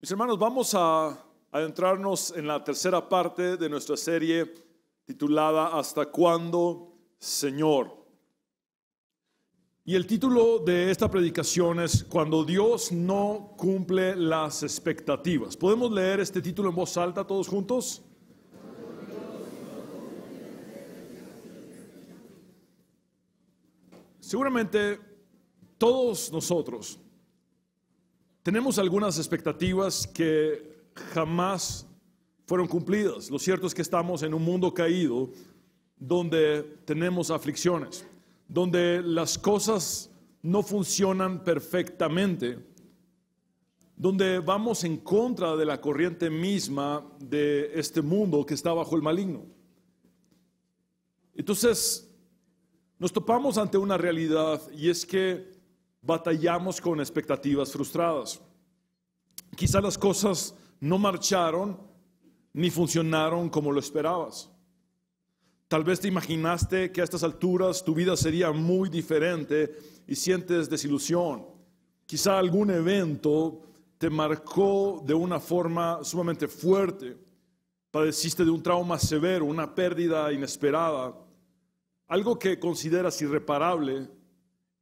Mis hermanos, vamos a adentrarnos en la tercera parte de nuestra serie titulada ¿Hasta cuándo, Señor? Y el título de esta predicación es Cuando Dios no cumple las expectativas. ¿Podemos leer este título en voz alta todos juntos? Seguramente todos nosotros tenemos algunas expectativas que jamás fueron cumplidas. Lo cierto es que estamos en un mundo caído donde tenemos aflicciones, donde las cosas no funcionan perfectamente, donde vamos en contra de la corriente misma de este mundo que está bajo el maligno. Entonces, nos topamos ante una realidad y es que batallamos con expectativas frustradas. Quizá las cosas no marcharon ni funcionaron como lo esperabas. Tal vez te imaginaste que a estas alturas tu vida sería muy diferente y sientes desilusión. Quizá algún evento te marcó de una forma sumamente fuerte. Padeciste de un trauma severo, una pérdida inesperada, algo que consideras irreparable.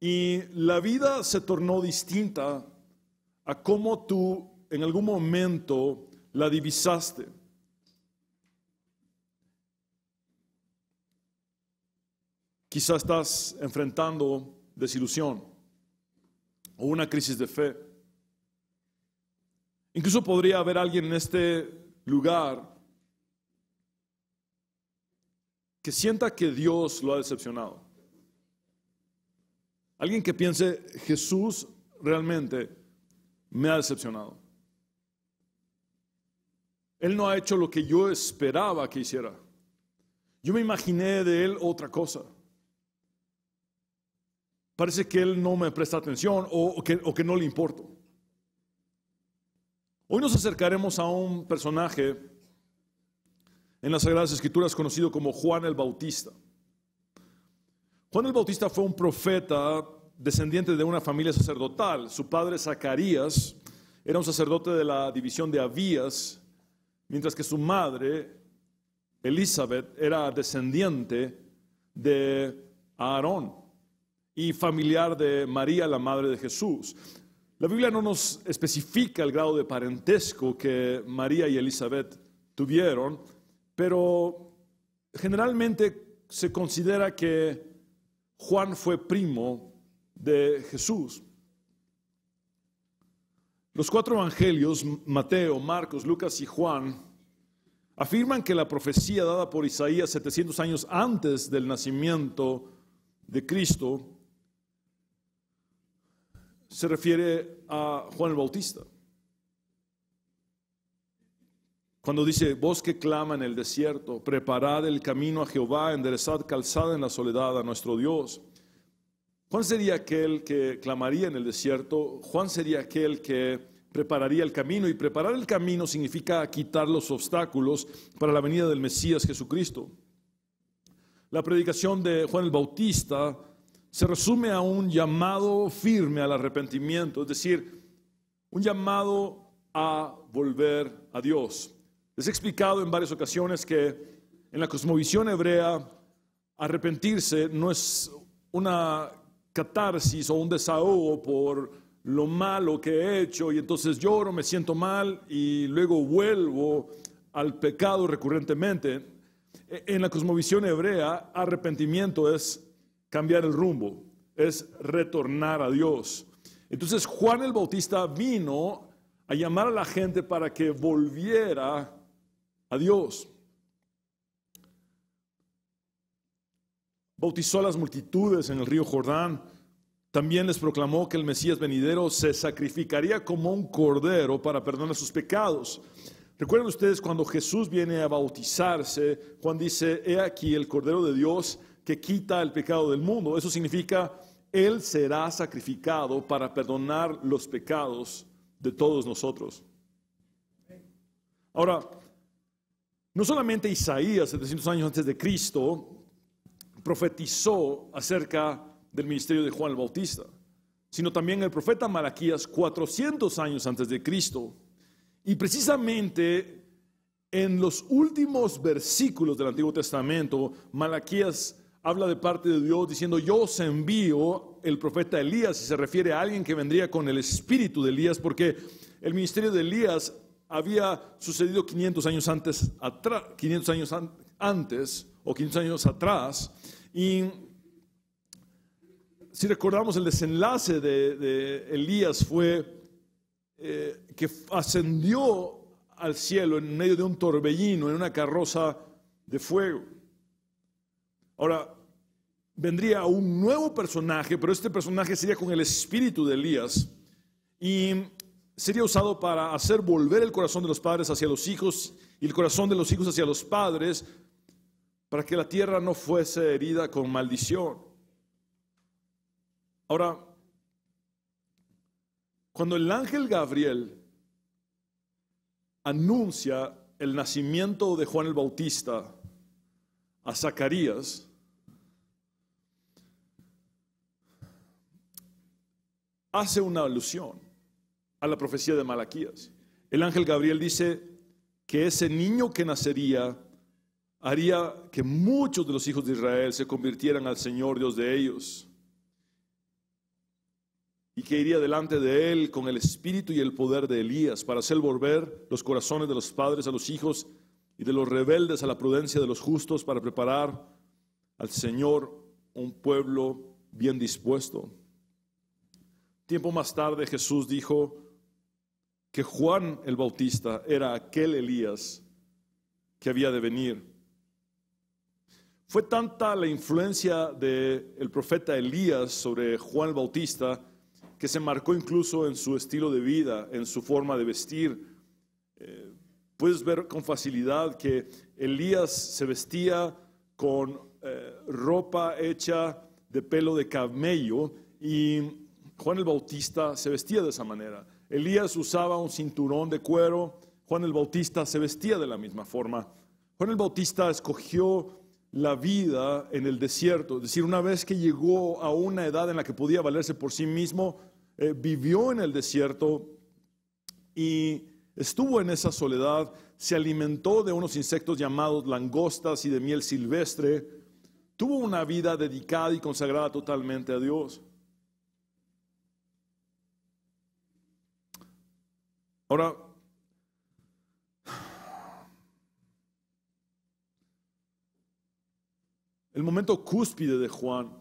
Y la vida se tornó distinta a cómo tú en algún momento la divisaste. Quizás estás enfrentando desilusión o una crisis de fe. Incluso podría haber alguien en este lugar que sienta que Dios lo ha decepcionado. Alguien que piense, Jesús realmente me ha decepcionado. Él no ha hecho lo que yo esperaba que hiciera. Yo me imaginé de Él otra cosa. Parece que Él no me presta atención o que no le importo. Hoy nos acercaremos a un personaje en las Sagradas Escrituras conocido como Juan el Bautista. Juan el Bautista fue un profeta descendiente de una familia sacerdotal. Su padre Zacarías era un sacerdote de la división de Abías, mientras que su madre Elizabeth era descendiente de Aarón y familiar de María, la madre de Jesús. La Biblia no nos especifica el grado de parentesco que María y Elizabeth tuvieron, pero generalmente se considera que Juan fue primo de Jesús. Los cuatro evangelios, Mateo, Marcos, Lucas y Juan, afirman que la profecía dada por Isaías 700 años antes del nacimiento de Cristo se refiere a Juan el Bautista. Cuando dice, voz que clama en el desierto, preparad el camino a Jehová, enderezad calzada en la soledad a nuestro Dios. Juan sería aquel que clamaría en el desierto. Juan sería aquel que prepararía el camino. Y preparar el camino significa quitar los obstáculos para la venida del Mesías Jesucristo. La predicación de Juan el Bautista se resume a un llamado firme al arrepentimiento, es decir, un llamado a volver a Dios. Les he explicado en varias ocasiones que en la cosmovisión hebrea arrepentirse no es una catarsis o un desahogo por lo malo que he hecho y entonces lloro, me siento mal y luego vuelvo al pecado recurrentemente. En la cosmovisión hebrea, arrepentimiento es cambiar el rumbo, es retornar a Dios. Entonces Juan el Bautista vino a llamar a la gente para que volviera a Dios. Bautizó a las multitudes en el río Jordán. También les proclamó que el Mesías venidero se sacrificaría como un cordero para perdonar sus pecados. ¿Recuerdan ustedes cuando Jesús viene a bautizarse? Juan dice, he aquí el Cordero de Dios que quita el pecado del mundo. Eso significa, Él será sacrificado para perdonar los pecados de todos nosotros. Ahora, no solamente Isaías, 700 años antes de Cristo, profetizó acerca del ministerio de Juan el Bautista, sino también el profeta Malaquías 400 años antes de Cristo. Y precisamente en los últimos versículos del Antiguo Testamento, Malaquías habla de parte de Dios diciendo: yo os envío el profeta Elías, y se refiere a alguien que vendría con el espíritu de Elías, porque el ministerio de Elías había sucedido 500 años antes o 500 años atrás. Y si recordamos, el desenlace de Elías fue que ascendió al cielo en medio de un torbellino, en una carroza de fuego. Ahora, vendría un nuevo personaje, pero este personaje sería con el espíritu de Elías y sería usado para hacer volver el corazón de los padres hacia los hijos y el corazón de los hijos hacia los padres, para que la tierra no fuese herida con maldición. Ahora, cuando el ángel Gabriel anuncia el nacimiento de Juan el Bautista a Zacarías, hace una alusión a la profecía de Malaquías. El ángel Gabriel dice que ese niño que nacería haría que muchos de los hijos de Israel se convirtieran al Señor Dios de ellos, y que iría delante de él con el espíritu y el poder de Elías para hacer volver los corazones de los padres a los hijos y de los rebeldes a la prudencia de los justos, para preparar al Señor un pueblo bien dispuesto. Tiempo más tarde Jesús dijo que Juan el Bautista era aquel Elías que había de venir. Fue tanta la influencia del profeta Elías sobre Juan el Bautista que se marcó incluso en su estilo de vida, en su forma de vestir. Puedes ver con facilidad que Elías se vestía con ropa hecha de pelo de camello, y Juan el Bautista se vestía de esa manera. Elías usaba un cinturón de cuero, Juan el Bautista se vestía de la misma forma. Juan el Bautista escogió la vida en el desierto, es decir, una vez que llegó a una edad en la que podía valerse por sí mismo, vivió en el desierto y estuvo en esa soledad, se alimentó de unos insectos llamados langostas y de miel silvestre, tuvo una vida dedicada y consagrada totalmente a Dios. Ahora, el momento cúspide de Juan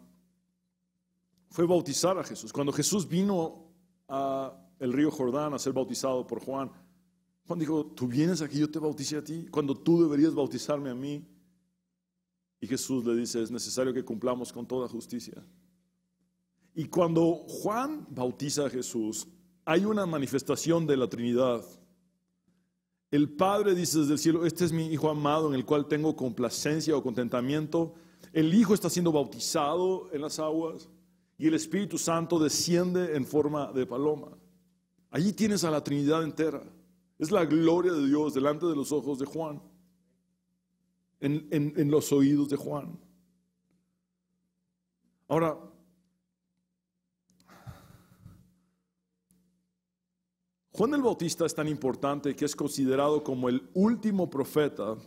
fue bautizar a Jesús. Cuando Jesús vino al río Jordán a ser bautizado por Juan, Juan dijo: tú vienes aquí, yo te bauticé a ti, cuando tú deberías bautizarme a mí. Y Jesús le dice: es necesario que cumplamos con toda justicia. Y cuando Juan bautiza a Jesús, hay una manifestación de la Trinidad. El Padre dice desde el cielo: este es mi Hijo amado en el cual tengo complacencia o contentamiento. El Hijo está siendo bautizado en las aguas y el Espíritu Santo desciende en forma de paloma. Allí tienes a la Trinidad entera. Es la gloria de Dios delante de los ojos de Juan, en los oídos de Juan. Ahora, Juan el Bautista es tan importante que es considerado como el último profeta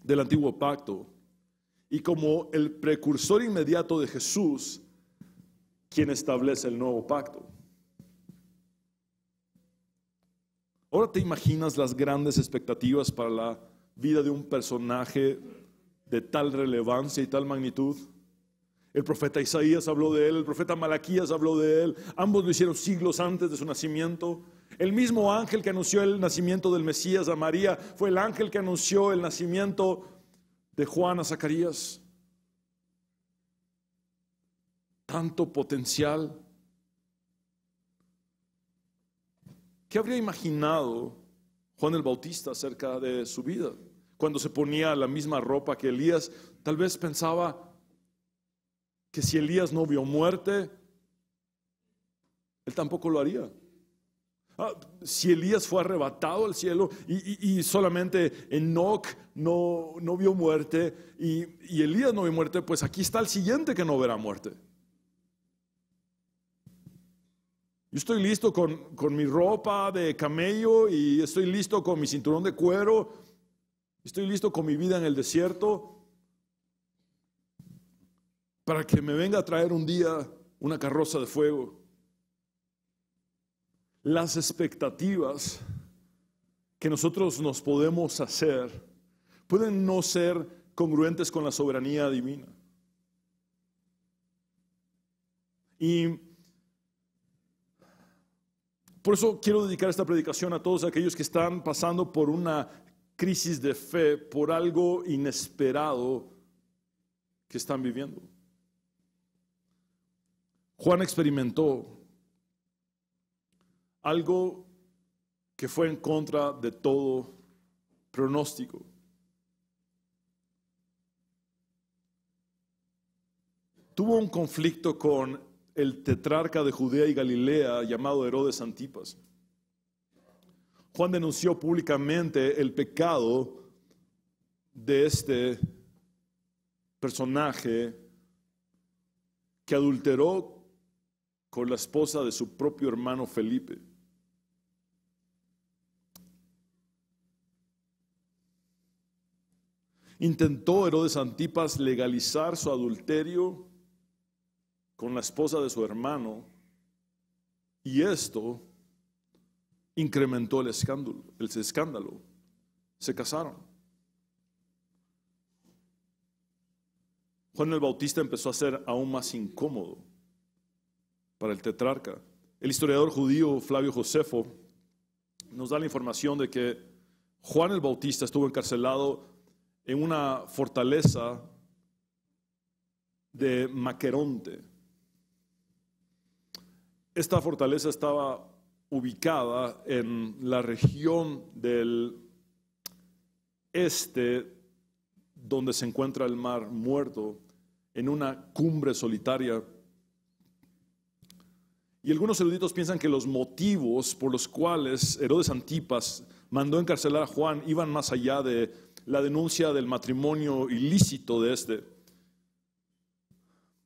del Antiguo Pacto y como el precursor inmediato de Jesús, quien establece el Nuevo Pacto. Ahora te imaginas las grandes expectativas para la vida de un personaje de tal relevancia y tal magnitud. El profeta Isaías habló de él, el profeta Malaquías habló de él, ambos lo hicieron siglos antes de su nacimiento. El mismo ángel que anunció el nacimiento del Mesías a María fue el ángel que anunció el nacimiento de Juan a Zacarías. Tanto potencial. ¿Qué habría imaginado Juan el Bautista acerca de su vida? Cuando se ponía la misma ropa que Elías, tal vez pensaba que si Elías no vio muerte, él tampoco lo haría. Si Elías fue arrebatado al cielo y solamente Enoc no vio muerte y Elías no vio muerte, pues aquí está el siguiente que no verá muerte. Yo estoy listo con mi ropa de camello y estoy listo con mi cinturón de cuero. Estoy listo con mi vida en el desierto para que me venga a traer un día una carroza de fuego. Las expectativas que nosotros nos podemos hacer pueden no ser congruentes con la soberanía divina. Y por eso quiero dedicar esta predicación a todos aquellos que están pasando por una crisis de fe, por algo inesperado que están viviendo. Juan experimentó algo que fue en contra de todo pronóstico. Tuvo un conflicto con el tetrarca de Judea y Galilea llamado Herodes Antipas. Juan denunció públicamente el pecado de este personaje que adulteró con la esposa de su propio hermano Felipe. Intentó Herodes Antipas legalizar su adulterio con la esposa de su hermano, y esto incrementó el escándalo. Se casaron. Juan el Bautista empezó a ser aún más incómodo para el tetrarca. El historiador judío Flavio Josefo nos da la información de que Juan el Bautista estuvo encarcelado en una fortaleza de Maqueronte. Esta fortaleza estaba ubicada en la región del este, donde se encuentra el Mar Muerto, en una cumbre solitaria. Y algunos eruditos piensan que los motivos por los cuales Herodes Antipas mandó encarcelar a Juan iban más allá de la denuncia del matrimonio ilícito de este.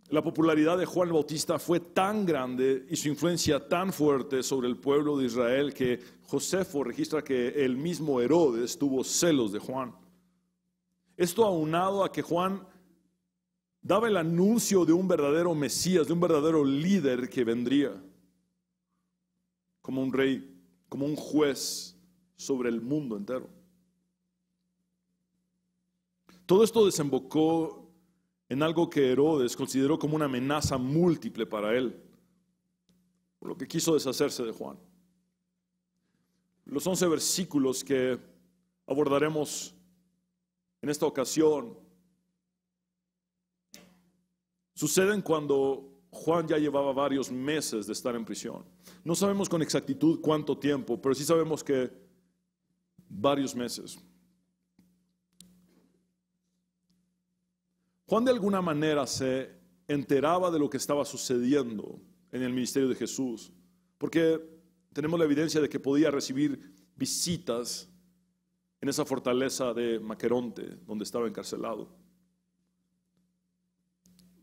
La popularidad de Juan el Bautista fue tan grande y su influencia tan fuerte sobre el pueblo de Israel que Josefo registra que el mismo Herodes tuvo celos de Juan. Esto aunado a que Juan daba el anuncio de un verdadero Mesías, de un verdadero líder que vendría como un rey, como un juez sobre el mundo entero. Todo esto desembocó en algo que Herodes consideró como una amenaza múltiple para él, por lo que quiso deshacerse de Juan. Los 11 versículos que abordaremos en esta ocasión suceden cuando Juan ya llevaba varios meses de estar en prisión. No sabemos con exactitud cuánto tiempo, pero sí sabemos que varios meses. Juan de alguna manera se enteraba de lo que estaba sucediendo en el ministerio de Jesús, porque tenemos la evidencia de que podía recibir visitas en esa fortaleza de Maqueronte, donde estaba encarcelado.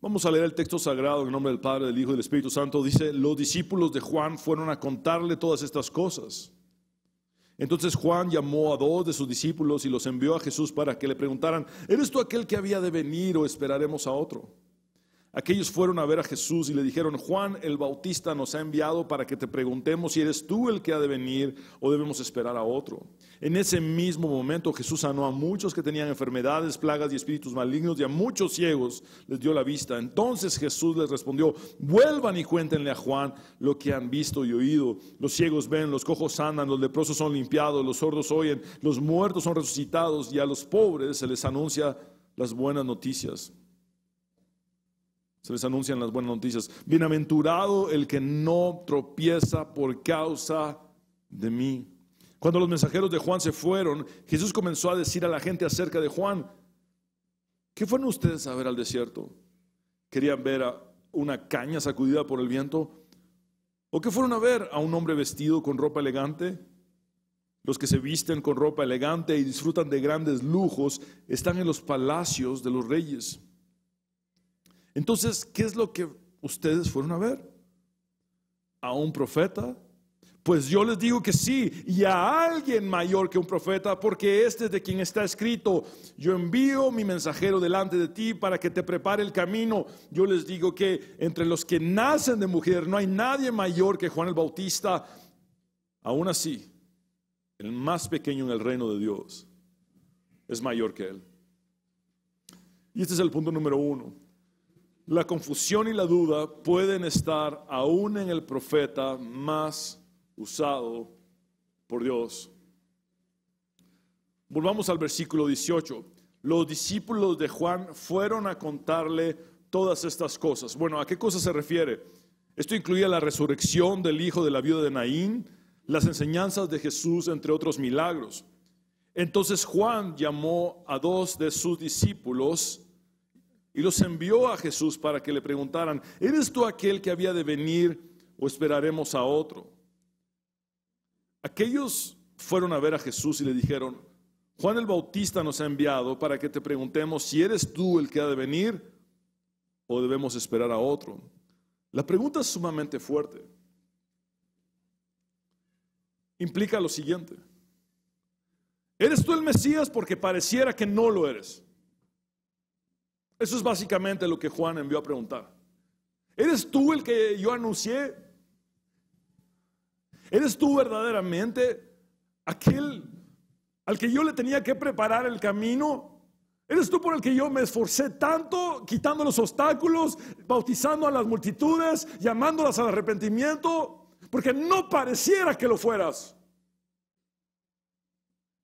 Vamos a leer el texto sagrado en el nombre del Padre, del Hijo y del Espíritu Santo. Dice: los discípulos de Juan fueron a contarle todas estas cosas. Entonces Juan llamó a 2 de sus discípulos y los envió a Jesús para que le preguntaran: ¿eres tú aquel que había de venir o esperaremos a otro? Aquellos fueron a ver a Jesús y le dijeron: Juan el Bautista nos ha enviado para que te preguntemos si eres tú el que ha de venir o debemos esperar a otro. En ese mismo momento Jesús sanó a muchos que tenían enfermedades, plagas y espíritus malignos, y a muchos ciegos les dio la vista. Entonces Jesús les respondió: vuelvan y cuéntenle a Juan lo que han visto y oído. Los ciegos ven, los cojos andan, los leprosos son limpiados, los sordos oyen, los muertos son resucitados, y a los pobres se les anuncia las buenas noticias. Se les anuncian las buenas noticias. Bienaventurado el que no tropieza por causa de mí. Cuando los mensajeros de Juan se fueron, Jesús comenzó a decir a la gente acerca de Juan: ¿qué fueron ustedes a ver al desierto? ¿Querían ver a una caña sacudida por el viento? ¿O qué fueron a ver? ¿A un hombre vestido con ropa elegante? Los que se visten con ropa elegante y disfrutan de grandes lujos están en los palacios de los reyes. Entonces, ¿qué es lo que ustedes fueron a ver? ¿A un profeta? Pues yo les digo que sí, y a alguien mayor que un profeta, porque este es de quien está escrito: yo envío mi mensajero delante de ti para que te prepare el camino. Yo les digo que entre los que nacen de mujer no hay nadie mayor que Juan el Bautista. Aún así, el más pequeño en el reino de Dios es mayor que él. Y este es el punto número 1. La confusión y la duda pueden estar aún en el profeta más usado por Dios. Volvamos al versículo 18. Los discípulos de Juan fueron a contarle todas estas cosas. Bueno, ¿a qué cosas se refiere? Esto incluía la resurrección del hijo de la viuda de Naín, las enseñanzas de Jesús, entre otros milagros. Entonces Juan llamó a 2 de sus discípulos y los envió a Jesús para que le preguntaran: ¿eres tú aquel que había de venir o esperaremos a otro? Aquellos fueron a ver a Jesús y le dijeron: Juan el Bautista nos ha enviado para que te preguntemos si eres tú el que ha de venir o debemos esperar a otro. La pregunta es sumamente fuerte. Implica lo siguiente: ¿eres tú el Mesías? Porque pareciera que no lo eres. Eso es básicamente lo que Juan envió a preguntar. ¿Eres tú el que yo anuncié? ¿Eres tú verdaderamente aquel al que yo le tenía que preparar el camino? ¿Eres tú por el que yo me esforcé tanto, quitando los obstáculos, bautizando a las multitudes, llamándolas al arrepentimiento? Porque no pareciera que lo fueras.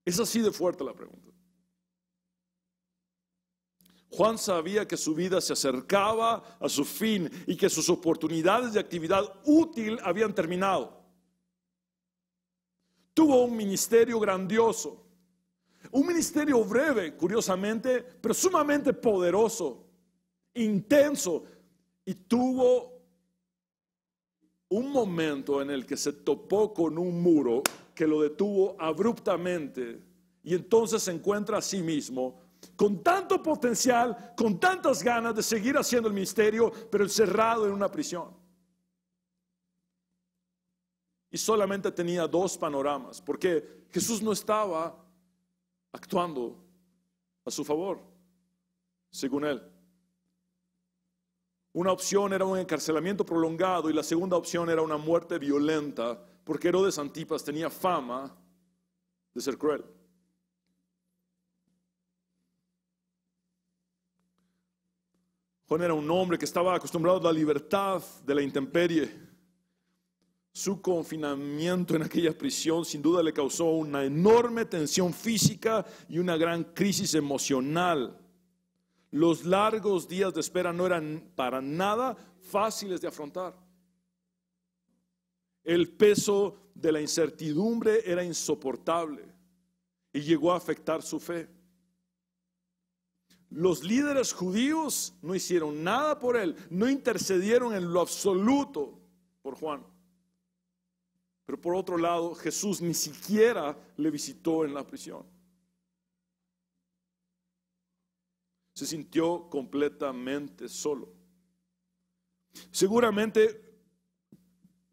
Es así de fuerte la pregunta. Juan sabía que su vida se acercaba a su fin y que sus oportunidades de actividad útil habían terminado. Tuvo un ministerio grandioso, un ministerio breve, curiosamente, pero sumamente poderoso, intenso, y tuvo un momento en el que se topó con un muro que lo detuvo abruptamente, y entonces se encuentra a sí mismo con tanto potencial, con tantas ganas de seguir haciendo el ministerio, pero encerrado en una prisión. Y solamente tenía 2 panoramas, porque Jesús no estaba actuando a su favor, según él. Una opción era un encarcelamiento prolongado y la segunda opción era una muerte violenta, porque Herodes Antipas tenía fama de ser cruel. Juan era un hombre que estaba acostumbrado a la libertad de la intemperie. Su confinamiento en aquella prisión sin duda le causó una enorme tensión física y una gran crisis emocional. Los largos días de espera no eran para nada fáciles de afrontar. El peso de la incertidumbre era insoportable y llegó a afectar su fe. Los líderes judíos no hicieron nada por él, no intercedieron en lo absoluto por Juan. Pero por otro lado, Jesús ni siquiera le visitó en la prisión. Se sintió completamente solo. Seguramente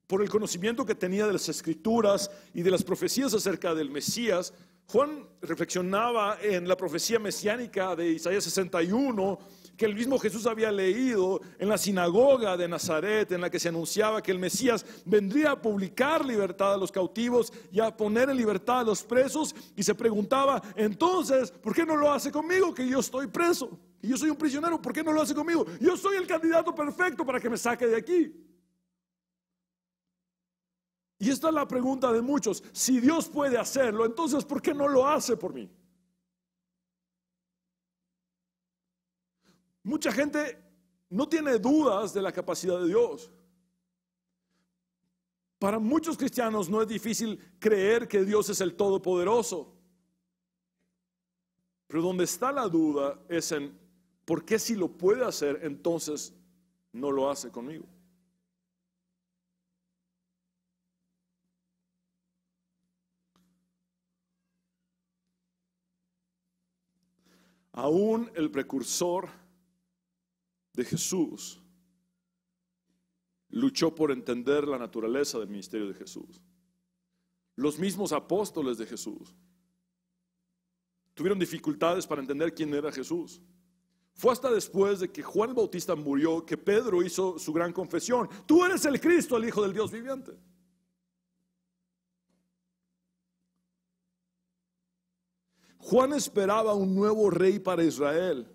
por el conocimiento que tenía de las Escrituras y de las profecías acerca del Mesías, Juan reflexionaba en la profecía mesiánica de Isaías 61, que el mismo Jesús había leído en la sinagoga de Nazaret, en la que se anunciaba que el Mesías vendría a publicar libertad a los cautivos y a poner en libertad a los presos, y se preguntaba: entonces, ¿por qué no lo hace conmigo, que yo estoy preso? Y yo soy un prisionero, ¿por qué no lo hace conmigo? Yo soy el candidato perfecto para que me saque de aquí. Y esta es la pregunta de muchos: si Dios puede hacerlo, entonces ¿por qué no lo hace por mí? Mucha gente no tiene dudas de la capacidad de Dios. Para muchos cristianos no es difícil creer que Dios es el Todopoderoso. Pero donde está la duda es en ¿por qué si lo puede hacer, entonces no lo hace conmigo? Aún el precursor de Jesús luchó por entender la naturaleza del ministerio de Jesús. Los mismos apóstoles de Jesús tuvieron dificultades para entender quién era Jesús. Fue hasta después de que Juan el Bautista murió que Pedro hizo su gran confesión: tú eres el Cristo, el Hijo del Dios viviente. Juan esperaba un nuevo rey para Israel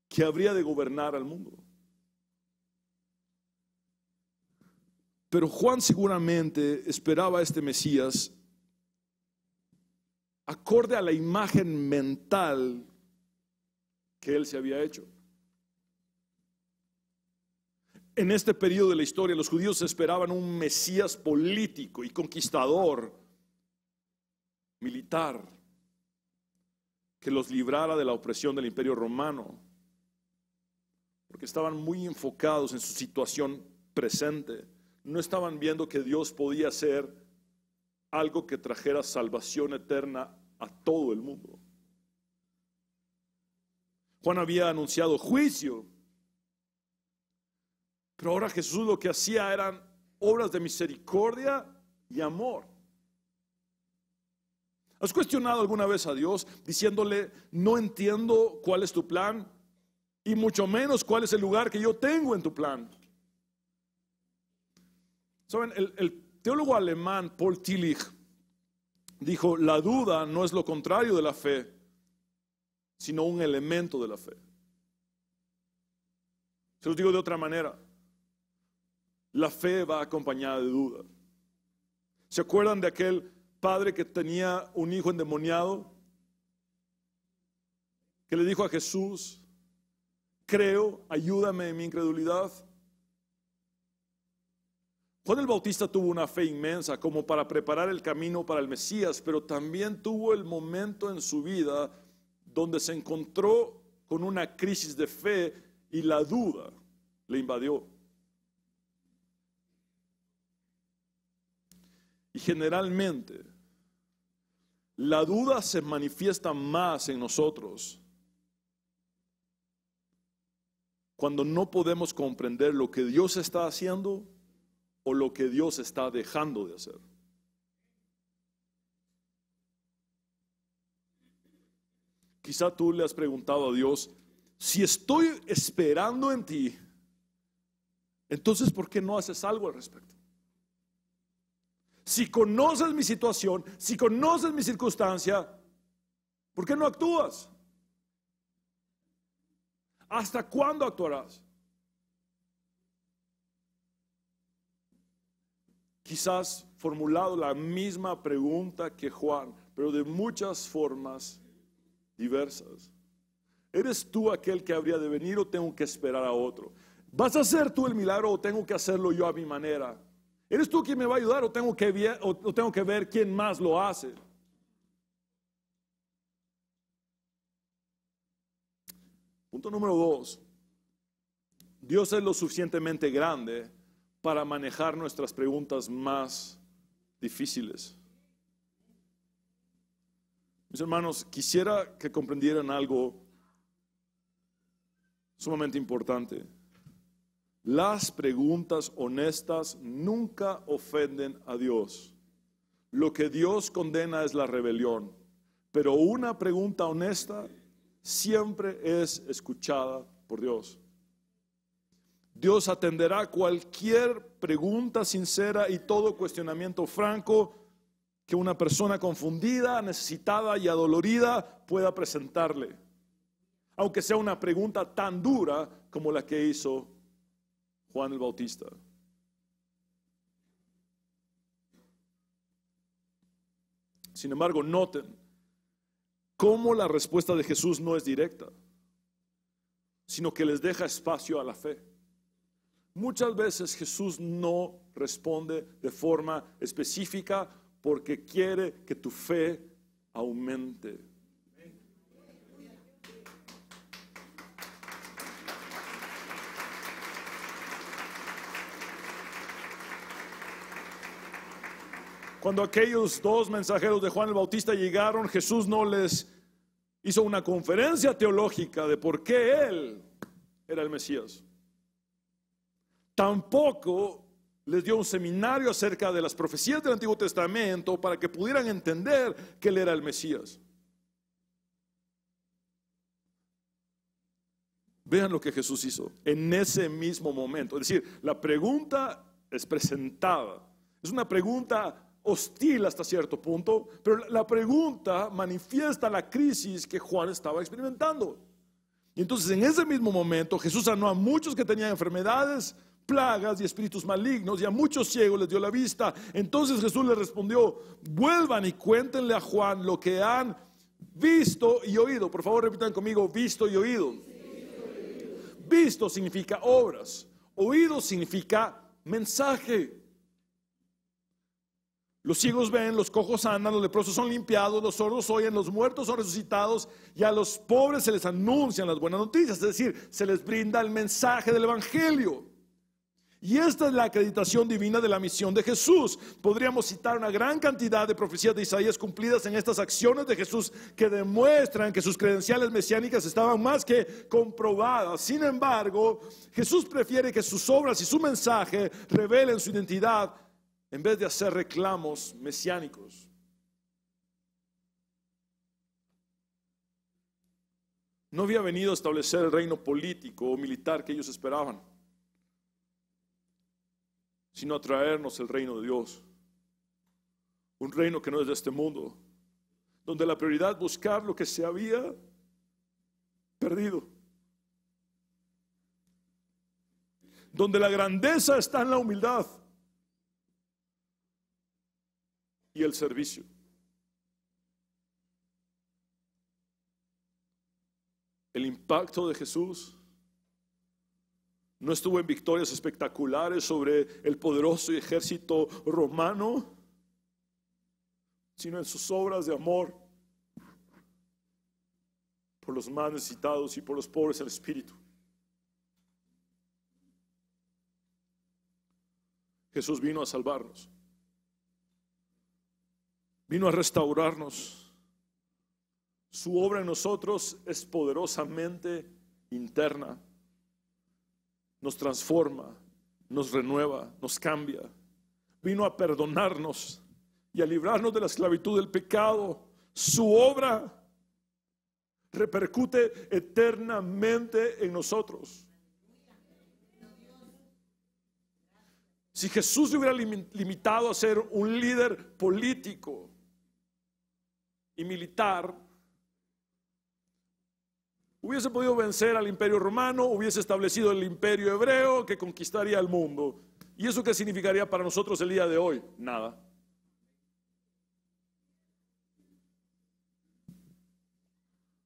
que habría de gobernar al mundo. Pero Juan seguramente esperaba a este Mesías acorde a la imagen mental que él se había hecho. En este periodo de la historia, los judíos esperaban un Mesías político y conquistador, militar, que los librara de la opresión del Imperio Romano, porque estaban muy enfocados en su situación presente. No estaban viendo que Dios podía hacer algo que trajera salvación eterna a todo el mundo. Juan había anunciado juicio, pero ahora Jesús lo que hacía eran obras de misericordia y amor. ¿Has cuestionado alguna vez a Dios diciéndole: no entiendo cuál es tu plan y mucho menos cuál es el lugar que yo tengo en tu plan? Saben, el teólogo alemán Paul Tillich dijo: la duda no es lo contrario de la fe, sino un elemento de la fe. Se los digo de otra manera: la fe va acompañada de duda. ¿Se acuerdan de aquel padre que tenía un hijo endemoniado, que le dijo a Jesús: creo, ayúdame en mi incredulidad? Juan el Bautista tuvo una fe inmensa como para preparar el camino para el Mesías, pero también tuvo el momento en su vida donde se encontró con una crisis de fe y la duda le invadió. Y generalmente la duda se manifiesta más en nosotros cuando no podemos comprender lo que Dios está haciendo o lo que Dios está dejando de hacer. Quizá tú le has preguntado a Dios: si estoy esperando en ti, entonces ¿por qué no haces algo al respecto? Si conoces mi situación, si conoces mi circunstancia, ¿por qué no actúas? ¿Hasta cuándo actuarás? Quizás formulado la misma pregunta que Juan, pero de muchas formas diversas. ¿Eres tú aquel que habría de venir o tengo que esperar a otro? ¿Vas a hacer tú el milagro o tengo que hacerlo yo a mi manera? ¿Eres tú quien me va a ayudar o tengo que ver quién más lo hace? Punto número 2. Dios es lo suficientemente grande para manejar nuestras preguntas más difíciles. Mis hermanos, quisiera que comprendieran algo sumamente importante. Las preguntas honestas nunca ofenden a Dios. Lo que Dios condena es la rebelión, pero una pregunta honesta siempre es escuchada por Dios. Dios atenderá cualquier pregunta sincera y todo cuestionamiento franco que una persona confundida, necesitada y adolorida pueda presentarle, aunque sea una pregunta tan dura como la que hizo Juan el Bautista. Sin embargo, noten cómo la respuesta de Jesús no es directa, sino que les deja espacio a la fe. Muchas veces Jesús no responde de forma específica porque quiere que tu fe aumente. Cuando aquellos dos mensajeros de Juan el Bautista llegaron, Jesús no les hizo una conferencia teológica de por qué Él era el Mesías. Tampoco les dio un seminario acerca de las profecías del Antiguo Testamento para que pudieran entender que Él era el Mesías. Vean lo que Jesús hizo en ese mismo momento. Es decir, la pregunta es presentada. Es una pregunta hostil hasta cierto punto, pero la pregunta manifiesta la crisis que Juan estaba experimentando. Y entonces en ese mismo momento Jesús sanó a muchos que tenían enfermedades, plagas y espíritus malignos, y a muchos ciegos les dio la vista. Entonces Jesús les respondió: vuelvan y cuéntenle a Juan lo que han visto y oído. Por favor, repitan conmigo: visto y oído. Visto significa obras, oído significa mensaje. Los ciegos ven, los cojos andan, los leprosos son limpiados, los sordos oyen, los muertos son resucitados, y a los pobres se les anuncian las buenas noticias, es decir, se les brinda el mensaje del Evangelio. Y esta es la acreditación divina de la misión de Jesús. Podríamos citar una gran cantidad de profecías de Isaías cumplidas en estas acciones de Jesús que demuestran que sus credenciales mesiánicas estaban más que comprobadas. Sin embargo, Jesús prefiere que sus obras y su mensaje revelen su identidad en vez de hacer reclamos mesiánicos. No había venido a establecer el reino político o militar que ellos esperaban, sino a traernos el reino de Dios. Un reino que no es de este mundo, donde la prioridad es buscar lo que se había perdido, donde la grandeza está en la humildad y el servicio. El impacto de Jesús no estuvo en victorias espectaculares sobre el poderoso ejército romano, sino en sus obras de amor por los más necesitados y por los pobres en espíritu. Jesús vino a salvarnos, vino a restaurarnos. Su obra en nosotros es poderosamente interna. Nos transforma, nos renueva, nos cambia. Vino a perdonarnos y a librarnos de la esclavitud del pecado. Su obra repercute eternamente en nosotros. Si Jesús se hubiera limitado a ser un líder político y militar, hubiese podido vencer al imperio romano, hubiese establecido el imperio hebreo que conquistaría el mundo. ¿Y eso qué significaría para nosotros el día de hoy? Nada.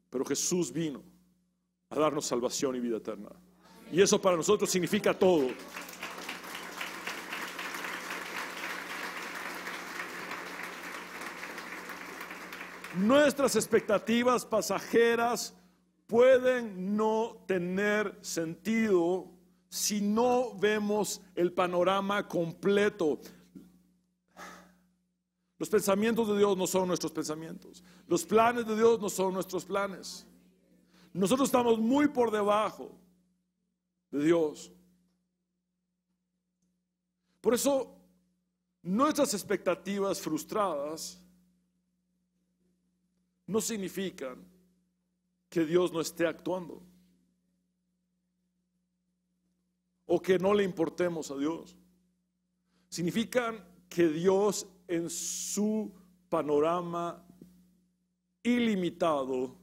Pero Jesús vino a darnos salvación y vida eterna. Y eso para nosotros significa todo. Nuestras expectativas pasajeras pueden no tener sentido si no vemos el panorama completo. Los pensamientos de Dios no son nuestros pensamientos. Los planes de Dios no son nuestros planes. Nosotros estamos muy por debajo de Dios. Por eso, nuestras expectativas frustradas no significan que Dios no esté actuando o que no le importemos a Dios. Significan que Dios en su panorama ilimitado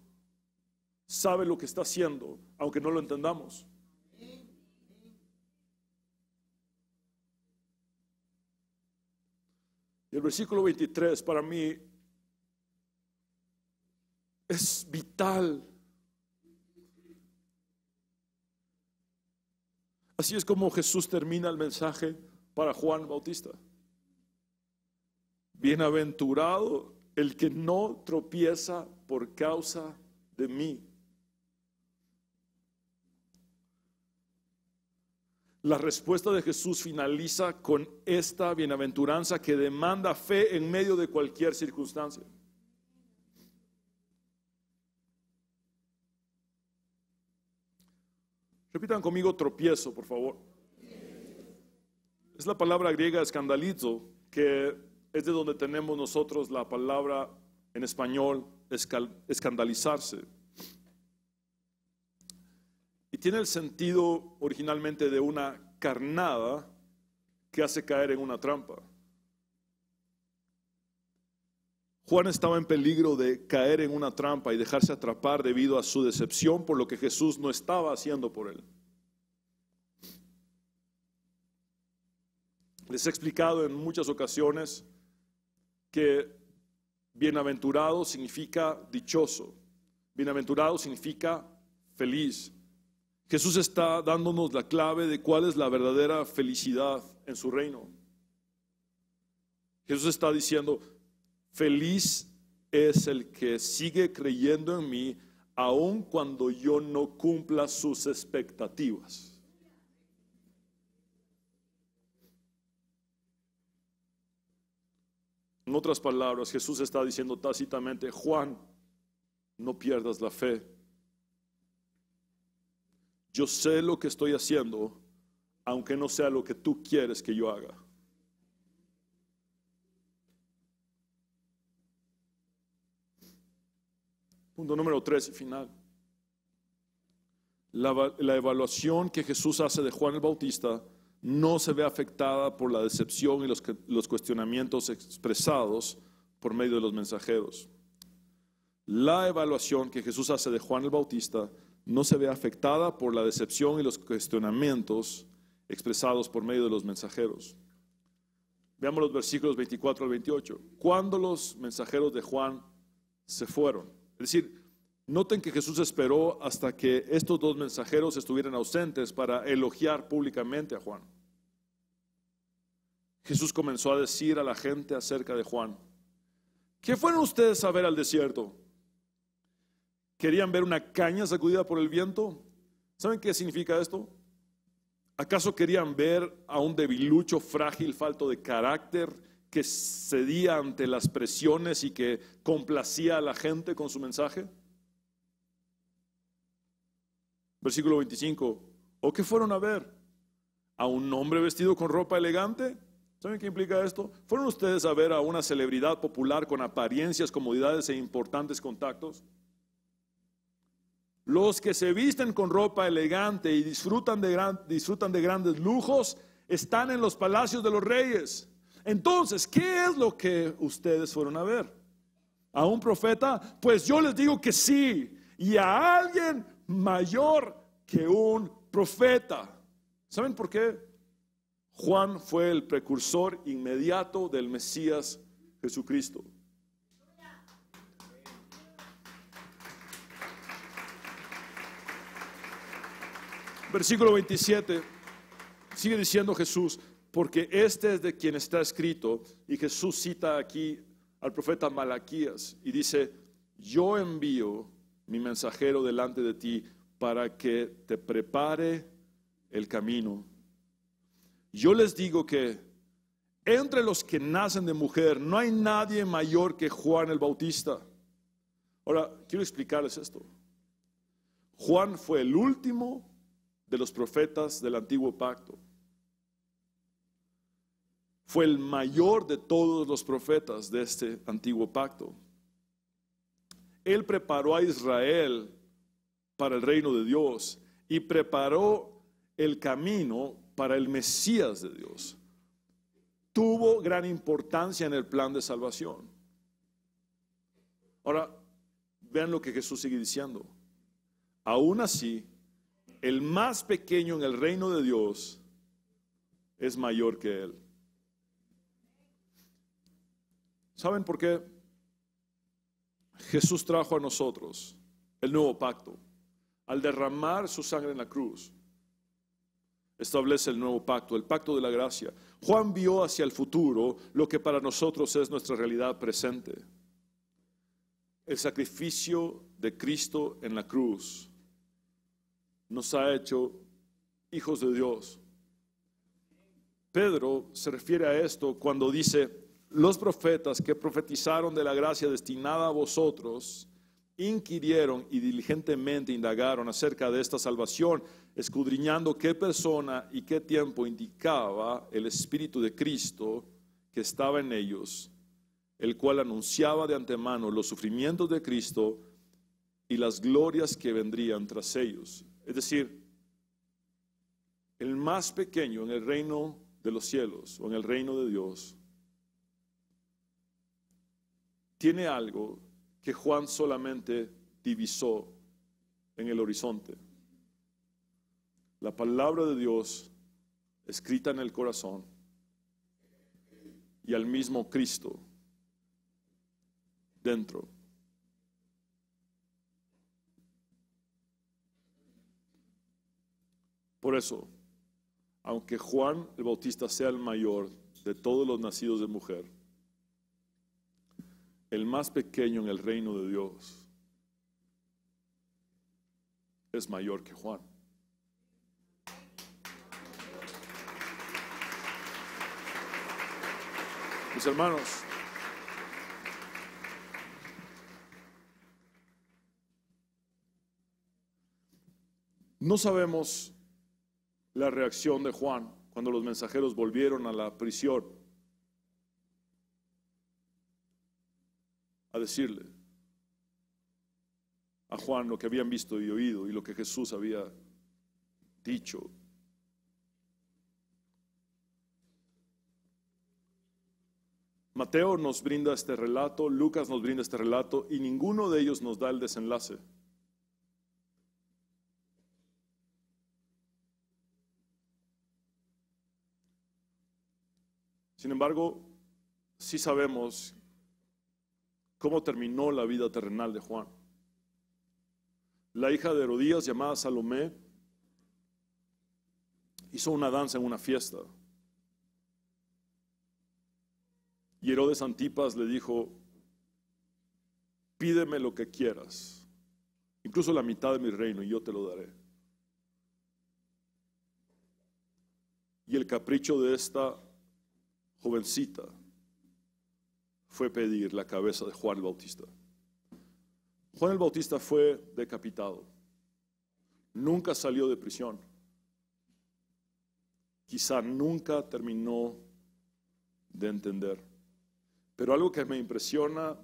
sabe lo que está haciendo, aunque no lo entendamos. Y el versículo 23 para mí es vital. Así es como Jesús termina el mensaje para Juan Bautista. Bienaventurado el que no tropieza por causa de mí. La respuesta de Jesús finaliza con esta bienaventuranza que demanda fe en medio de cualquier circunstancia. Repitan conmigo: tropiezo, por favor. Es la palabra griega escandalizo, que es de donde tenemos nosotros la palabra en español escandalizarse. Y tiene el sentido originalmente de una carnada que hace caer en una trampa. Juan estaba en peligro de caer en una trampa y dejarse atrapar debido a su decepción por lo que Jesús no estaba haciendo por él. Les he explicado en muchas ocasiones que bienaventurado significa dichoso, bienaventurado significa feliz. Jesús está dándonos la clave de cuál es la verdadera felicidad en su reino. Jesús está diciendo: feliz es el que sigue creyendo en mí, aun cuando yo no cumpla sus expectativas. En otras palabras, Jesús está diciendo tácitamente: Juan, no pierdas la fe. Yo sé lo que estoy haciendo, aunque no sea lo que tú quieres que yo haga. Punto número 3 y final. La evaluación que Jesús hace de Juan el Bautista no se ve afectada por la decepción y los cuestionamientos expresados por medio de los mensajeros. La evaluación que Jesús hace de Juan el Bautista no se ve afectada por la decepción y los cuestionamientos expresados por medio de los mensajeros. Veamos los versículos 24 al 28. Cuando los mensajeros de Juan se fueron, es decir, noten que Jesús esperó hasta que estos dos mensajeros estuvieran ausentes para elogiar públicamente a Juan. Jesús comenzó a decir a la gente acerca de Juan: ¿qué fueron ustedes a ver al desierto? ¿Querían ver una caña sacudida por el viento? ¿Saben qué significa esto? ¿Acaso querían ver a un debilucho frágil, falto de carácter, que cedía ante las presiones y que complacía a la gente con su mensaje? Versículo 25. ¿O qué fueron a ver? ¿A un hombre vestido con ropa elegante? ¿Saben qué implica esto? ¿Fueron ustedes a ver a una celebridad popular con apariencias, comodidades e importantes contactos? Los que se visten con ropa elegante y disfrutan de grandes lujos están en los palacios de los reyes. Entonces, ¿qué es lo que ustedes fueron a ver? ¿A un profeta? Pues yo les digo que sí, y a alguien mayor que un profeta. ¿Saben por qué? Juan fue el precursor inmediato del Mesías Jesucristo. Versículo 27, sigue diciendo Jesús: porque este es de quien está escrito, y Jesús cita aquí al profeta Malaquías y dice: yo envío mi mensajero delante de ti para que te prepare el camino. Yo les digo que entre los que nacen de mujer no hay nadie mayor que Juan el Bautista. Ahora, quiero explicarles esto. Juan fue el último de los profetas del antiguo pacto. Fue el mayor de todos los profetas de este antiguo pacto. Él preparó a Israel para el reino de Dios y preparó el camino para el Mesías de Dios. Tuvo gran importancia en el plan de salvación. Ahora, vean lo que Jesús sigue diciendo. Aún así, el más pequeño en el reino de Dios es mayor que él. ¿Saben por qué? Jesús trajo a nosotros el nuevo pacto. Al derramar su sangre en la cruz, establece el nuevo pacto, el pacto de la gracia. Juan vio hacia el futuro lo que para nosotros es nuestra realidad presente. El sacrificio de Cristo en la cruz nos ha hecho hijos de Dios. Pedro se refiere a esto cuando dice: los profetas que profetizaron de la gracia destinada a vosotros inquirieron y diligentemente indagaron acerca de esta salvación escudriñando qué persona y qué tiempo indicaba el Espíritu de Cristo que estaba en ellos, el cual anunciaba de antemano los sufrimientos de Cristo y las glorias que vendrían tras ellos. Es decir, el más pequeño en el reino de los cielos o en el reino de Dios tiene algo que Juan solamente divisó en el horizonte. La palabra de Dios escrita en el corazón y al mismo Cristo dentro. Por eso, aunque Juan el Bautista sea el mayor de todos los nacidos de mujer, el más pequeño en el reino de Dios es mayor que Juan. Mis hermanos, no sabemos la reacción de Juan cuando los mensajeros volvieron a la prisión a decirle a Juan lo que habían visto y oído y lo que Jesús había dicho. Mateo nos brinda este relato, Lucas nos brinda este relato y ninguno de ellos nos da el desenlace. Sin embargo, sí sabemos cómo terminó la vida terrenal de Juan. La hija de Herodías, llamada Salomé, hizo una danza en una fiesta. Y Herodes Antipas le dijo: pídeme lo que quieras, incluso la mitad de mi reino, y yo te lo daré. Y el capricho de esta jovencita fue pedir la cabeza de Juan el Bautista. Juan el Bautista fue decapitado. Nunca salió de prisión. Quizá nunca terminó de entender. Pero algo que me impresiona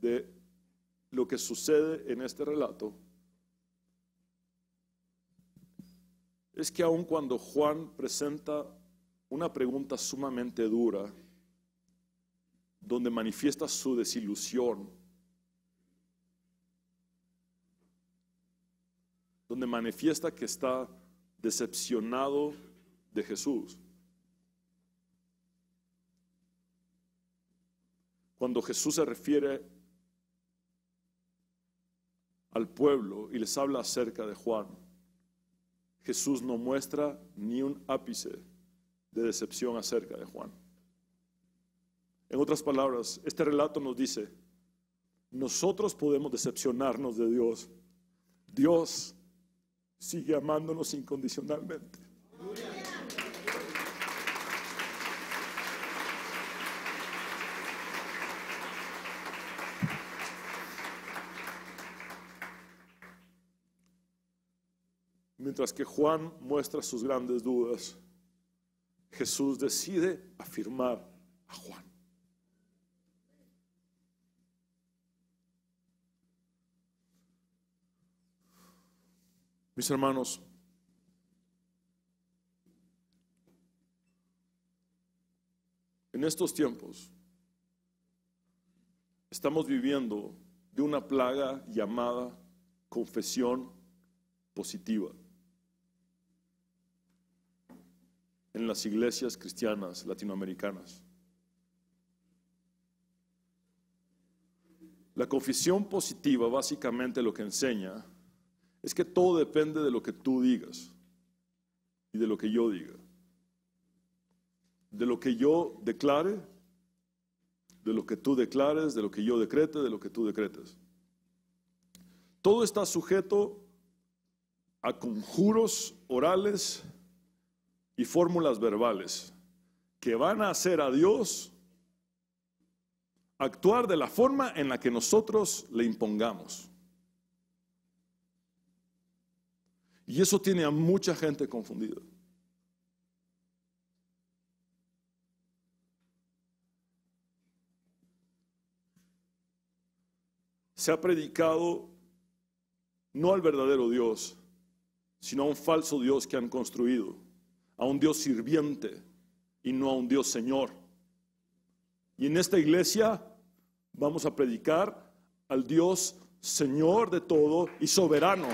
de lo que sucede en este relato es que aun cuando Juan presenta una pregunta sumamente dura, donde manifiesta su desilusión, donde manifiesta que está decepcionado de Jesús. Cuando Jesús se refiere al pueblo y les habla acerca de Juan, Jesús no muestra ni un ápice de decepción acerca de Juan. En otras palabras, este relato nos dice: nosotros podemos decepcionarnos de Dios. Dios sigue amándonos incondicionalmente. Mientras que Juan muestra sus grandes dudas, Jesús decide afirmar a Juan. Mis hermanos, en estos tiempos estamos viviendo de una plaga llamada confesión positiva en las iglesias cristianas latinoamericanas. La confesión positiva básicamente lo que enseña es que todo depende de lo que tú digas y de lo que yo diga, de lo que yo declare, de lo que tú declares, de lo que yo decrete, de lo que tú decretes. Todo está sujeto a conjuros orales y fórmulas verbales que van a hacer a Dios actuar de la forma en la que nosotros le impongamos. Y eso tiene a mucha gente confundida. Se ha predicado no al verdadero Dios, sino a un falso Dios que han construido, a un Dios sirviente y no a un Dios Señor. Y en esta iglesia vamos a predicar al Dios Señor de todo y soberano.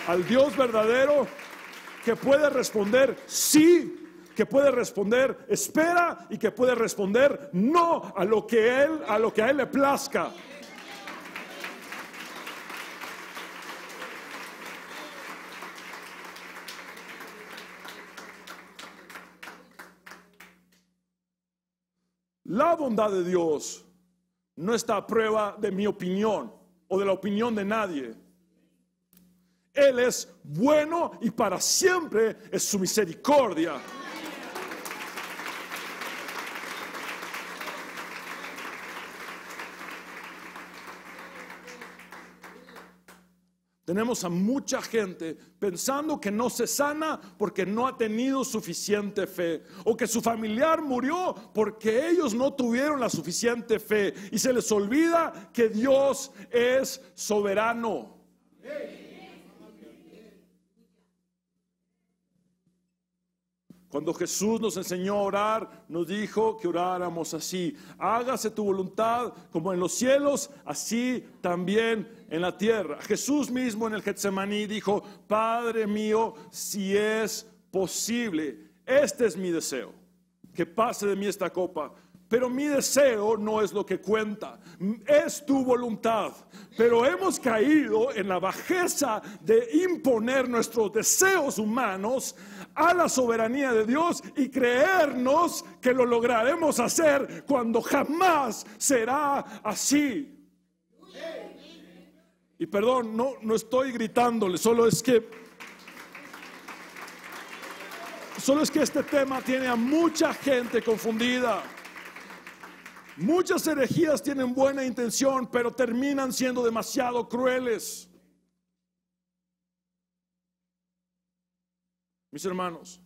Al Dios verdadero que puede responder sí, que puede responder espera y que puede responder no a lo que a él le plazca. La bondad de Dios no está a prueba de mi opinión o de la opinión de nadie. Él es bueno y para siempre es su misericordia. Tenemos a mucha gente pensando que no se sana porque no ha tenido suficiente fe, o que su familiar murió porque ellos no tuvieron la suficiente fe, y se les olvida que Dios es soberano. Cuando Jesús nos enseñó a orar, nos dijo que oráramos así: hágase tu voluntad como en los cielos, así también en la tierra. Jesús mismo en el Getsemaní dijo: Padre mío, si es posible, este es mi deseo, que pase de mí esta copa. Pero mi deseo no es lo que cuenta, es tu voluntad. Pero hemos caído en la bajeza de imponer nuestros deseos humanos a la soberanía de Dios y creernos que lo lograremos hacer cuando jamás será así. Y perdón, no estoy gritándole, solo es que este tema tiene a mucha gente confundida. Muchas herejías tienen buena intención, pero terminan siendo demasiado crueles. Mis hermanos,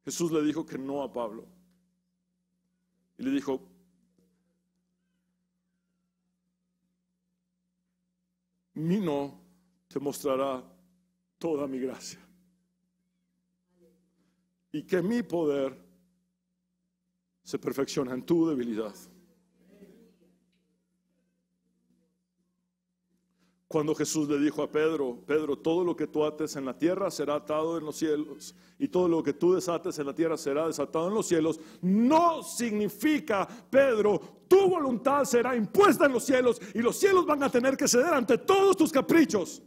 Jesús le dijo que no a Pablo. Y le dijo: mi no te mostrará toda mi gracia, y que mi poder se perfecciona en tu debilidad. Cuando Jesús le dijo a Pedro: Pedro, todo lo que tú ates en la tierra será atado en los cielos, y todo lo que tú desates en la tierra será desatado en los cielos, no significa: Pedro, tu voluntad será impuesta en los cielos y los cielos van a tener que ceder ante todos tus caprichos.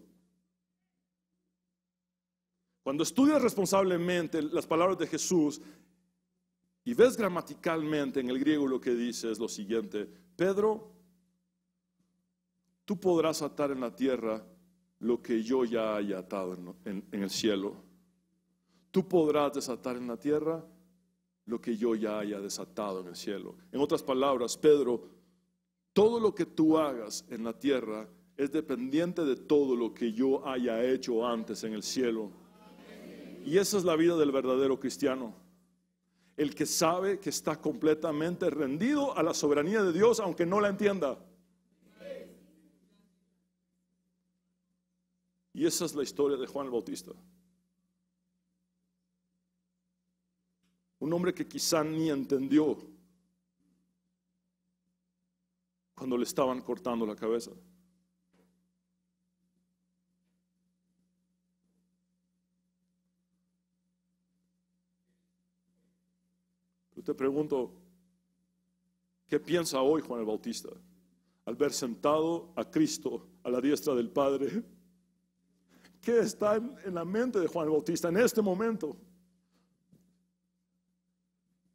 Cuando estudias responsablemente las palabras de Jesús y ves gramaticalmente en el griego, lo que dice es lo siguiente: Pedro, tú podrás atar en la tierra lo que yo ya haya atado en el cielo. Tú podrás desatar en la tierra lo que yo ya haya desatado en el cielo. En otras palabras, Pedro, todo lo que tú hagas en la tierra es dependiente de todo lo que yo haya hecho antes en el cielo. Y esa es la vida del verdadero cristiano, el que sabe que está completamente rendido a la soberanía de Dios, aunque no la entienda. Y esa es la historia de Juan el Bautista. Un hombre que quizá ni entendió cuando le estaban cortando la cabeza. Yo te pregunto, ¿qué piensa hoy Juan el Bautista al ver sentado a Cristo a la diestra del Padre? ¿Qué está en la mente de Juan el Bautista en este momento?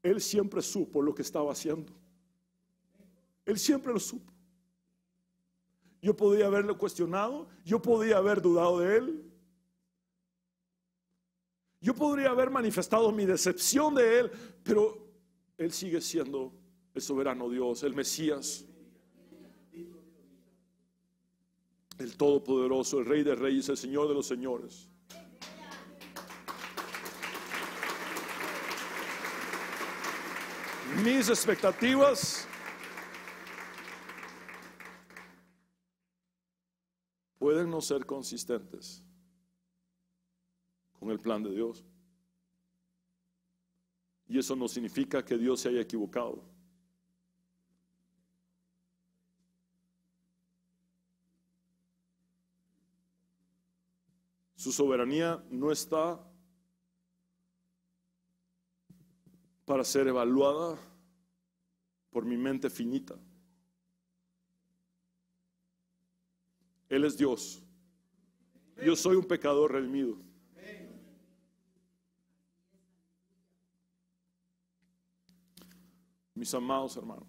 Él siempre supo lo que estaba haciendo. Él siempre lo supo. Yo podía haberlo cuestionado, yo podía haber dudado de él, yo podría haber manifestado mi decepción de él, pero Él sigue siendo el soberano Dios, el Mesías, el Todopoderoso, el Rey de Reyes, el Señor de los Señores. Mis expectativas pueden no ser consistentes con el plan de Dios. Y eso no significa que Dios se haya equivocado. Su soberanía no está para ser evaluada por mi mente finita. Él es Dios. Yo soy un pecador redimido. Mis amados hermanos,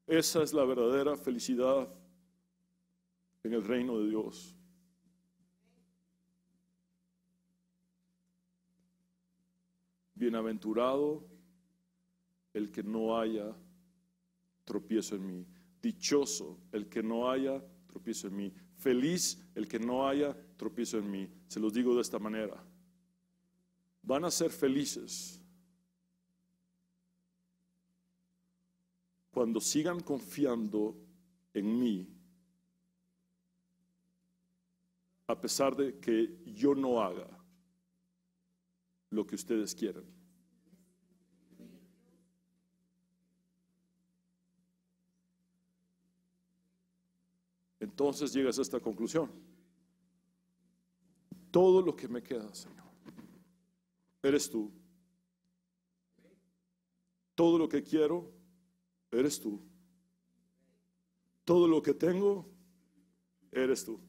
esa es la verdadera felicidad en el reino de Dios. Bienaventurado el que no haya tropiezo en mí. Dichoso el que no haya tropiezo en mí. Feliz el que no haya tropiezo en mí. Se los digo de esta manera. Van a ser felices cuando sigan confiando en mí, a pesar de que yo no haga lo que ustedes quieren. Entonces llegas a esta conclusión: todo lo que me queda, Señor, eres tú. Todo lo que quiero, eres tú. Todo lo que tengo, eres tú.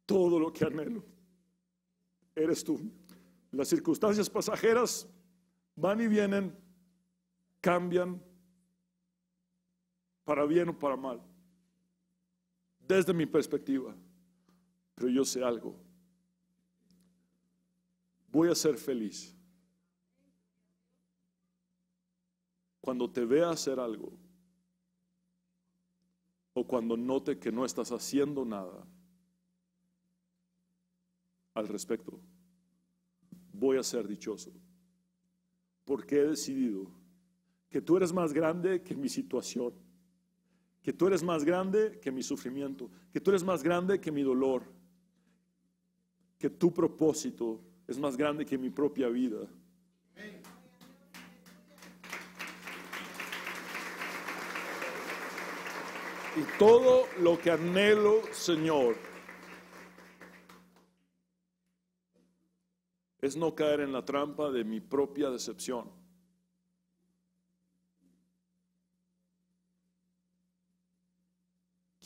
Todo lo que anhelo, eres tú. Las circunstancias pasajeras van y vienen, cambian para bien o para mal, desde mi perspectiva. Pero yo sé algo: voy a ser feliz cuando te vea hacer algo, o cuando note que no estás haciendo nada al respecto. Voy a ser dichoso, porque he decidido que tú eres más grande que mi situación, que tú eres más grande que mi sufrimiento, que tú eres más grande que mi dolor, que tu propósito es más grande que mi propia vida. Y todo lo que anhelo, Señor, es no caer en la trampa de mi propia decepción.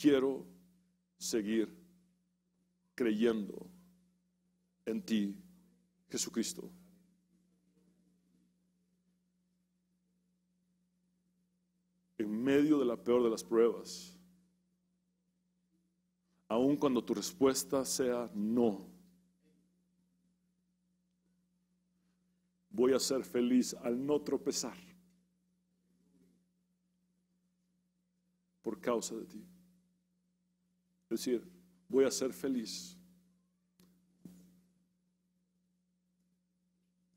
Quiero seguir creyendo en ti, Jesucristo. En medio de la peor de las pruebas, aun cuando tu respuesta sea no, voy a ser feliz al no tropezar por causa de ti. Es decir, voy a ser feliz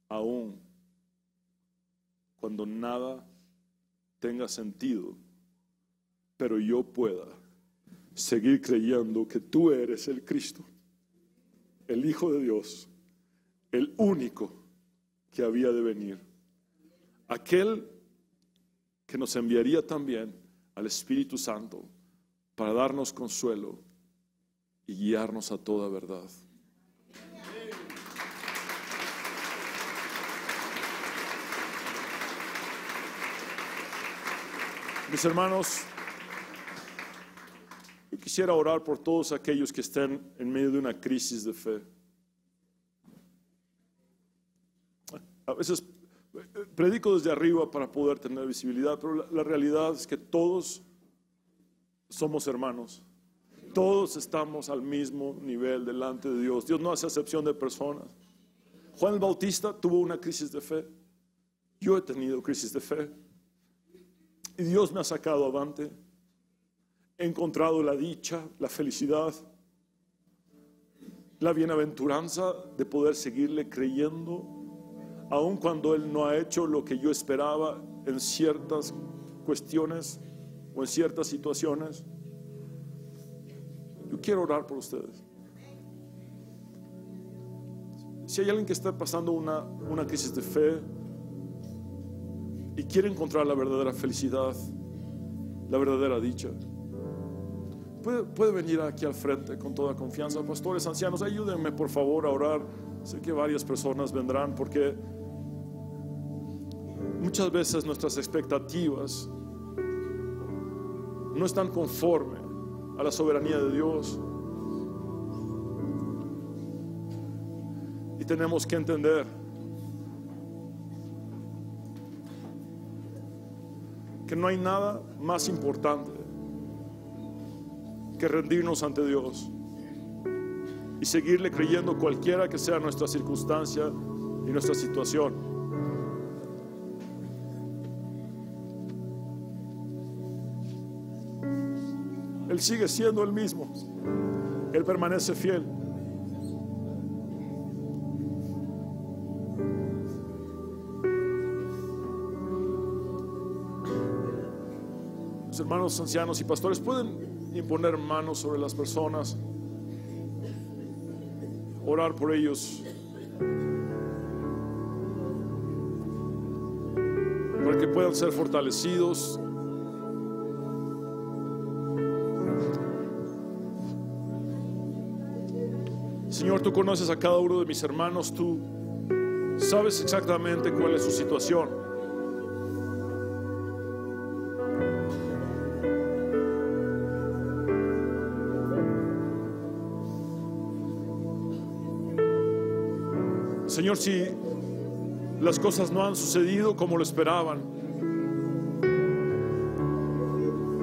aun cuando nada tenga sentido, pero yo pueda seguir creyendo que tú eres el Cristo, el Hijo de Dios, el único que había de venir, aquel que nos enviaría también al Espíritu Santo para darnos consuelo y guiarnos a toda verdad. Mis hermanos, yo quisiera orar por todos aquellos que estén en medio de una crisis de fe. A veces predico desde arriba para poder tener visibilidad, pero la realidad es que todos somos hermanos. todos estamos al mismo nivel delante de Dios. Dios no hace acepción de personas. Juan el Bautista tuvo una crisis de fe. Yo he tenido crisis de fe. Y Dios me ha sacado avante. He encontrado la dicha, la felicidad, la bienaventuranza de poder seguirle creyendo, aun cuando Él no ha hecho lo que yo esperaba en ciertas cuestiones o en ciertas situaciones. Yo quiero orar por ustedes. Si hay alguien que está pasando una crisis de fe y quiere encontrar la verdadera felicidad, la verdadera dicha, puede venir aquí al frente con toda confianza. Pastores, ancianos, ayúdenme por favor a orar. Sé que varias personas vendrán, porque muchas veces nuestras expectativas no están conforme a la soberanía de Dios, y tenemos que entender que no hay nada más importante que rendirnos ante Dios y seguirle creyendo cualquiera que sea nuestra circunstancia y nuestra situación. Él sigue siendo el mismo. Él permanece fiel. Los hermanos ancianos y pastores pueden imponer manos sobre las personas, orar por ellos, para que puedan ser fortalecidos. Señor, tú conoces a cada uno de mis hermanos, tú sabes exactamente cuál es su situación. Señor, si las cosas no han sucedido como lo esperaban,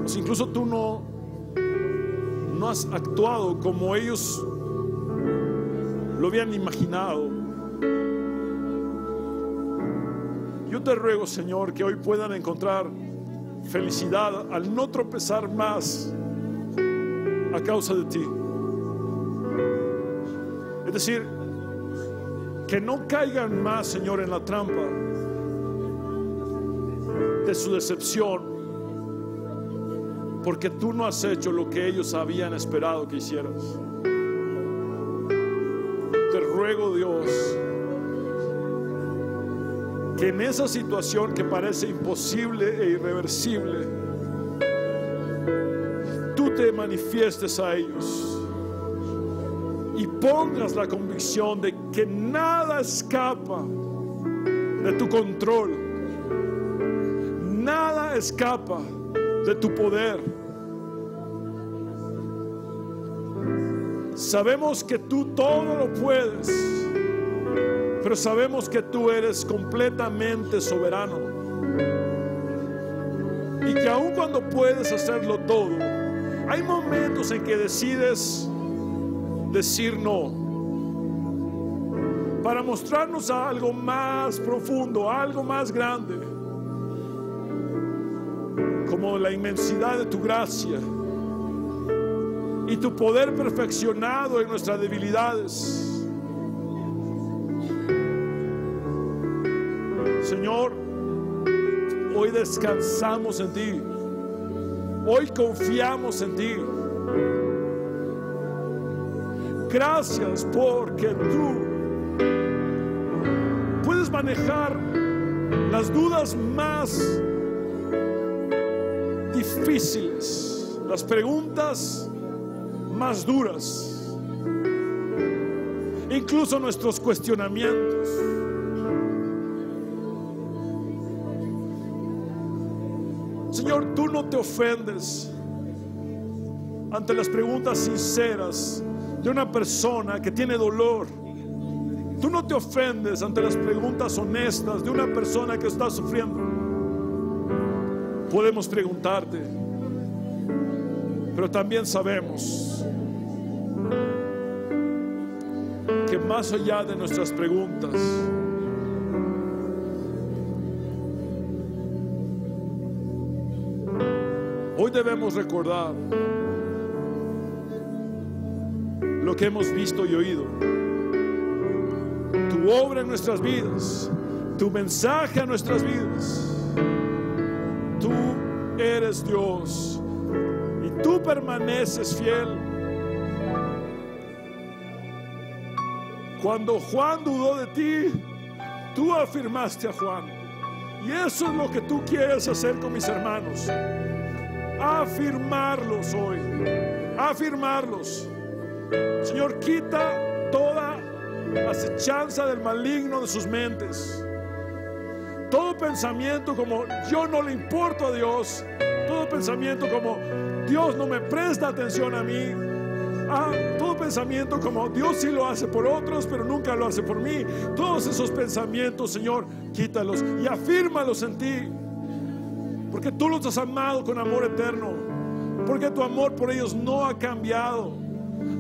o si incluso tú no has actuado como ellos lo habían imaginado, yo te ruego, Señor, que hoy puedan encontrar felicidad al no tropezar más a causa de ti. Es decir, que no caigan más, Señor, en la trampa de su decepción, porque tú no has hecho lo que ellos habían esperado que hicieras. Te ruego, Dios, que en esa situación que parece imposible e irreversible, tú te manifiestes a ellos y pongas la convicción de que nada escapa de tu control, nada escapa de tu poder. Sabemos que tú todo lo puedes, pero sabemos que tú eres completamente soberano, y que aun cuando puedes hacerlo todo, hay momentos en que decides decir no, para mostrarnos algo más profundo, algo más grande, como la inmensidad de tu gracia y tu poder perfeccionado en nuestras debilidades. Señor, hoy descansamos en ti, hoy confiamos en ti. Gracias porque tú puedes manejar las dudas más difíciles, las preguntas más duras, incluso nuestros cuestionamientos. Señor, tú no te ofendes ante las preguntas sinceras de una persona que tiene dolor. Tú no te ofendes ante las preguntas honestas de una persona que está sufriendo. Podemos preguntarte, Pero también sabemos que más allá de nuestras preguntas, hoy debemos recordar lo que hemos visto y oído. Tu obra en nuestras vidas, tu mensaje a nuestras vidas. Tú eres Dios y tú permaneces fiel. Cuando Juan dudó de ti, tú afirmaste a Juan. Y eso es lo que tú quieres hacer con mis hermanos. Afirmarlos hoy. Afirmarlos. Señor, quita toda acechanza del maligno de sus mentes. Todo pensamiento como yo no le importo a Dios. Todo pensamiento como Dios no me presta atención a mí. Todo pensamiento como Dios sí lo hace por otros, pero nunca lo hace por mí. Todos esos pensamientos, Señor, quítalos y afírmalos en ti. Porque tú los has amado con amor eterno. Porque tu amor por ellos no ha cambiado.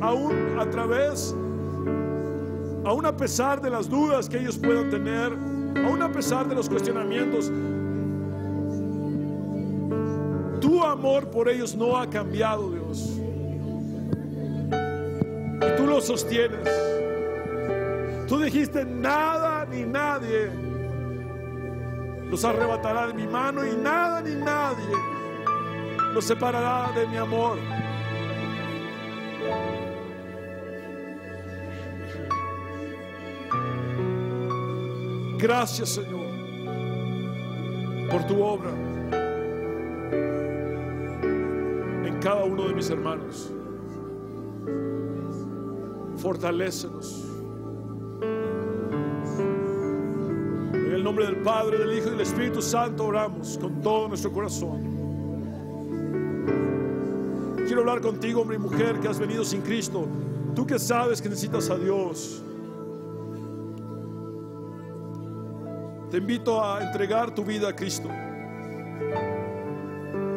Aún a pesar de las dudas que ellos puedan tener, aún a pesar de los cuestionamientos, tu amor por ellos no ha cambiado, Dios. Y tú los sostienes. Tú dijiste: nada ni nadie los arrebatará de mi mano, y nada ni nadie los separará de mi amor. Gracias, Señor, por tu obra en cada uno de mis hermanos. Fortalécenos. En el nombre del Padre, del Hijo y del Espíritu Santo oramos con todo nuestro corazón. Quiero hablar contigo, hombre y mujer, que has venido sin Cristo. Tú que sabes que necesitas a Dios. Te invito a entregar tu vida a Cristo.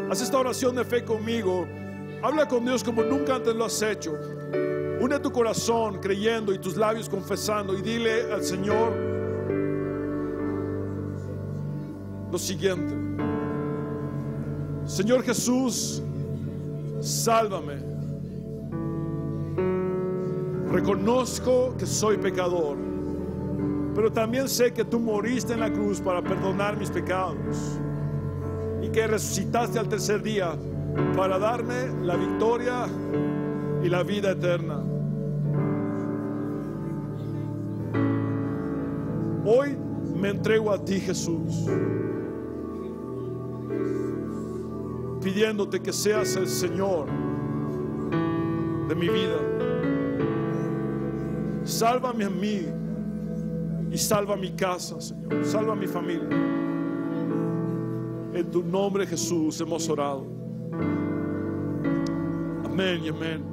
Haz esta oración de fe conmigo. Habla con Dios como nunca antes lo has hecho. Une tu corazón creyendo y tus labios confesando, y dile al Señor lo siguiente: Señor Jesús, sálvame. Reconozco que soy pecador, pero también sé que tú moriste en la cruz para perdonar mis pecados, y que resucitaste al tercer día para darme la victoria y la vida eterna. Hoy me entrego a ti, Jesús, pidiéndote que seas el Señor de mi vida. Sálvame a mí y salva mi casa, Señor. Salva a mi familia. En tu nombre, Jesús, hemos orado. Amén y amén.